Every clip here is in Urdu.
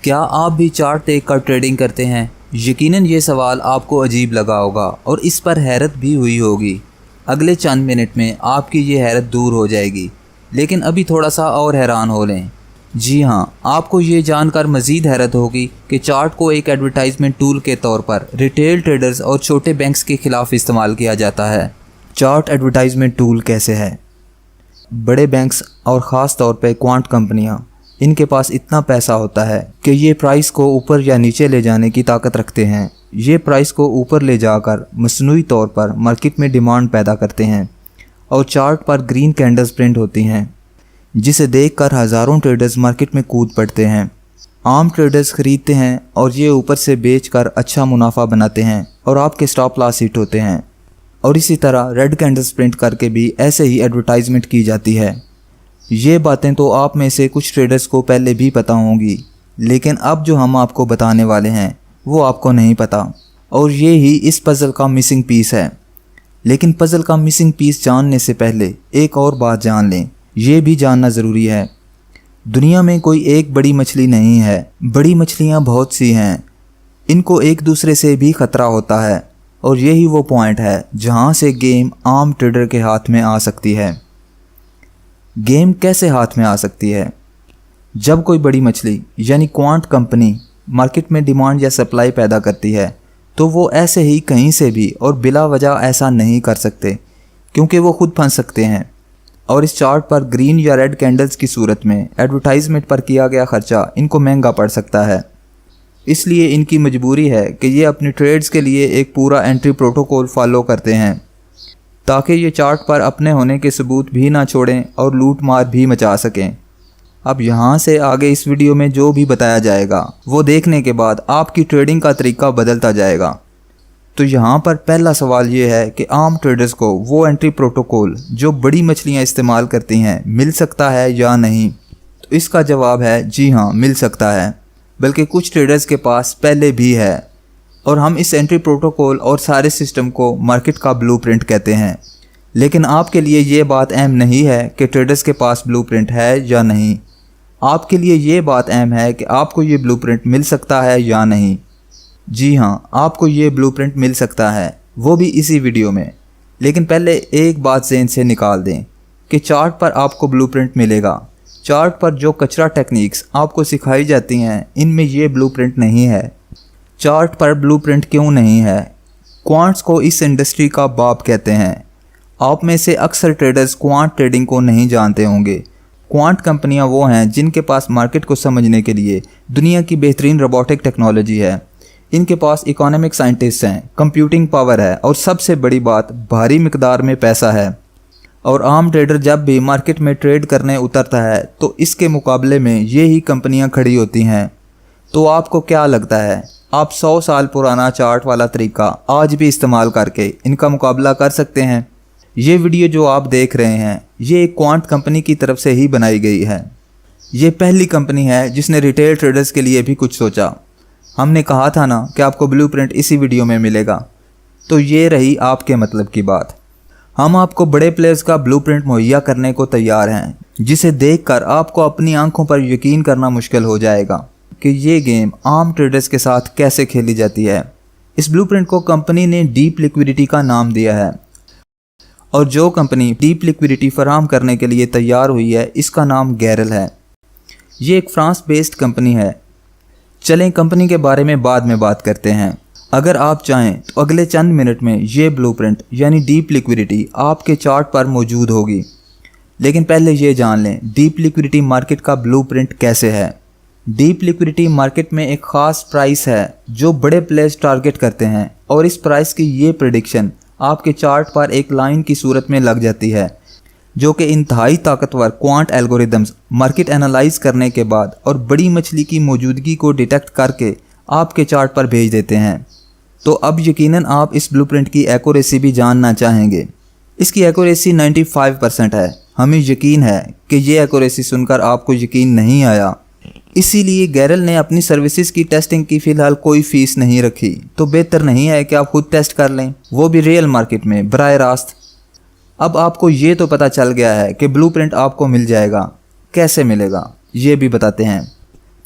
کیا آپ بھی چارٹ دیکھ کر ٹریڈنگ کرتے ہیں؟ یقیناً یہ سوال آپ کو عجیب لگا ہوگا اور اس پر حیرت بھی ہوئی ہوگی۔ اگلے چند منٹ میں آپ کی یہ حیرت دور ہو جائے گی، لیکن ابھی تھوڑا سا اور حیران ہو لیں۔ جی ہاں، آپ کو یہ جان کر مزید حیرت ہوگی کہ چارٹ کو ایک ایڈورٹائزمنٹ ٹول کے طور پر ریٹیل ٹریڈرز اور چھوٹے بینکس کے خلاف استعمال کیا جاتا ہے۔ چارٹ ایڈورٹائزمنٹ ٹول کیسے ہے؟ بڑے بینکس اور خاص طور پہ کوانٹ کمپنیاں، ان کے پاس اتنا پیسہ ہوتا ہے کہ یہ پرائس کو اوپر یا نیچے لے جانے کی طاقت رکھتے ہیں۔ یہ پرائس کو اوپر لے جا کر مصنوعی طور پر مارکیٹ میں ڈیمانڈ پیدا کرتے ہیں اور چارٹ پر گرین کینڈلز پرنٹ ہوتی ہیں، جسے دیکھ کر ہزاروں ٹریڈرز مارکیٹ میں کود پڑتے ہیں۔ عام ٹریڈرز خریدتے ہیں اور یہ اوپر سے بیچ کر اچھا منافع بناتے ہیں اور آپ کے سٹاپ لاس ہٹ ہوتے ہیں۔ اور اسی طرح ریڈ کینڈلز پرنٹ کر کے بھی ایسے ہی ایڈورٹائزمنٹ کی جاتی ہے۔ یہ باتیں تو آپ میں سے کچھ ٹریڈرز کو پہلے بھی پتہ ہوں گی، لیکن اب جو ہم آپ کو بتانے والے ہیں وہ آپ کو نہیں پتہ، اور یہ ہی اس پزل کا مسنگ پیس ہے۔ لیکن پزل کا مسنگ پیس جاننے سے پہلے ایک اور بات جان لیں، یہ بھی جاننا ضروری ہے۔ دنیا میں کوئی ایک بڑی مچھلی نہیں ہے، بڑی مچھلیاں بہت سی ہیں، ان کو ایک دوسرے سے بھی خطرہ ہوتا ہے، اور یہی وہ پوائنٹ ہے جہاں سے گیم عام ٹریڈر کے ہاتھ میں آ سکتی ہے۔ گیم کیسے ہاتھ میں آ سکتی ہے؟ جب کوئی بڑی مچھلی یعنی کوانٹ کمپنی مارکیٹ میں ڈیمانڈ یا سپلائی پیدا کرتی ہے تو وہ ایسے ہی کہیں سے بھی اور بلا وجہ ایسا نہیں کر سکتے، کیونکہ وہ خود پھنس سکتے ہیں، اور اس چارٹ پر گرین یا ریڈ کینڈلز کی صورت میں ایڈورٹائزمنٹ پر کیا گیا خرچہ ان کو مہنگا پڑ سکتا ہے۔ اس لیے ان کی مجبوری ہے کہ یہ اپنی ٹریڈز کے لیے ایک پورا انٹری پروٹوکول فالو کرتے ہیں، تاکہ یہ چارٹ پر اپنے ہونے کے ثبوت بھی نہ چھوڑیں اور لوٹ مار بھی مچا سکیں۔ اب یہاں سے آگے اس ویڈیو میں جو بھی بتایا جائے گا وہ دیکھنے کے بعد آپ کی ٹریڈنگ کا طریقہ بدلتا جائے گا۔ تو یہاں پر پہلا سوال یہ ہے کہ عام ٹریڈرز کو وہ انٹری پروٹوکول جو بڑی مچھلیاں استعمال کرتی ہیں مل سکتا ہے یا نہیں؟ تو اس کا جواب ہے جی ہاں، مل سکتا ہے، بلکہ کچھ ٹریڈرز کے پاس پہلے بھی ہے، اور ہم اس انٹری پروٹوکول اور سارے سسٹم کو مارکیٹ کا بلو پرنٹ کہتے ہیں۔ لیکن آپ کے لیے یہ بات اہم نہیں ہے کہ ٹریڈرز کے پاس بلو پرنٹ ہے یا نہیں، آپ کے لیے یہ بات اہم ہے کہ آپ کو یہ بلو پرنٹ مل سکتا ہے یا نہیں۔ جی ہاں، آپ کو یہ بلو پرنٹ مل سکتا ہے، وہ بھی اسی ویڈیو میں۔ لیکن پہلے ایک بات ذہن سے نکال دیں کہ چارٹ پر آپ کو بلو پرنٹ ملے گا۔ چارٹ پر جو کچرا ٹیکنیکس آپ کو سکھائی جاتی ہیں ان میں یہ بلو پرنٹ نہیں ہے۔ چارٹ پر بلو پرنٹ کیوں نہیں ہے؟ کوانٹس کو اس انڈسٹری کا باپ کہتے ہیں۔ آپ میں سے اکثر ٹریڈرز کوانٹ ٹریڈنگ کو نہیں جانتے ہوں گے۔ کوانٹ کمپنیاں وہ ہیں جن کے پاس مارکیٹ کو سمجھنے کے لیے دنیا کی بہترین روبوٹک ٹیکنالوجی ہے۔ ان کے پاس اکانومک سائنٹسٹ ہیں، کمپیوٹنگ پاور ہے، اور سب سے بڑی بات بھاری مقدار میں پیسہ ہے۔ اور عام ٹریڈر جب بھی مارکیٹ میں ٹریڈ کرنے اترتا ہے تو اس کے مقابلے میں یہی کمپنیاں کھڑی ہوتی ہیں۔ تو آپ کو کیا لگتا ہے آپ 100 سال پرانا چارٹ والا طریقہ آج بھی استعمال کر کے ان کا مقابلہ کر سکتے ہیں؟ یہ ویڈیو جو آپ دیکھ رہے ہیں یہ ایک کوانٹ کمپنی کی طرف سے ہی بنائی گئی ہے۔ یہ پہلی کمپنی ہے جس نے ریٹیل ٹریڈرز کے لیے بھی کچھ سوچا۔ ہم نے کہا تھا نا کہ آپ کو بلو پرنٹ اسی ویڈیو میں ملے گا، تو یہ رہی آپ کے مطلب کی بات۔ ہم آپ کو بڑے پلیئرز کا بلو پرنٹ مہیا کرنے کو تیار ہیں، جسے دیکھ کر آپ کو اپنی آنکھوں پر یقین کرنا مشکل ہو جائے گا کہ یہ گیم عام ٹریڈرز کے ساتھ کیسے کھیلی جاتی ہے۔ اس بلو پرنٹ کو کمپنی نے ڈیپ لیکویڈیٹی کا نام دیا ہے، اور جو کمپنی ڈیپ لیکویڈیٹی فراہم کرنے کے لیے تیار ہوئی ہے اس کا نام گیرل ہے۔ یہ ایک فرانس بیسڈ کمپنی ہے۔ چلیں کمپنی کے بارے میں بعد میں بات کرتے ہیں۔ اگر آپ چاہیں تو اگلے چند منٹ میں یہ بلو پرنٹ یعنی ڈیپ لیکویڈیٹی آپ کے چارٹ پر موجود ہوگی۔ لیکن پہلے یہ جان لیں ڈیپ لیکویڈیٹی مارکیٹ کا بلو پرنٹ کیسے ہے۔ ڈیپ لیکویڈیٹی مارکیٹ میں ایک خاص پرائس ہے جو بڑے پلیئرز ٹارگٹ کرتے ہیں، اور اس پرائس کی یہ پریڈکشن آپ کے چارٹ پر ایک لائن کی صورت میں لگ جاتی ہے، جو کہ انتہائی طاقتور کوانٹ الگوریدمز مارکیٹ انالائز کرنے کے بعد اور بڑی مچھلی کی موجودگی کو ڈیٹیکٹ کر کے آپ کے چارٹ پر بھیج دیتے ہیں۔ تو اب یقیناً آپ اس بلو پرنٹ کی ایکوریسی بھی جاننا چاہیں گے۔ اس کی ایکوریسی 95% ہے۔ ہمیں یقین ہے کہ یہ ایکوریسی سن کر آپ کو یقین نہیں آیا، اسی لیے گیرل نے اپنی سروسز کی ٹیسٹنگ کی فی الحال کوئی فیس نہیں رکھی۔ تو بہتر نہیں ہے کہ آپ خود ٹیسٹ کر لیں، وہ بھی ریئل مارکیٹ میں براہ راست۔ اب آپ کو یہ تو پتہ چل گیا ہے کہ بلو پرنٹ آپ کو مل جائے گا، کیسے ملے گا یہ بھی بتاتے ہیں۔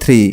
3,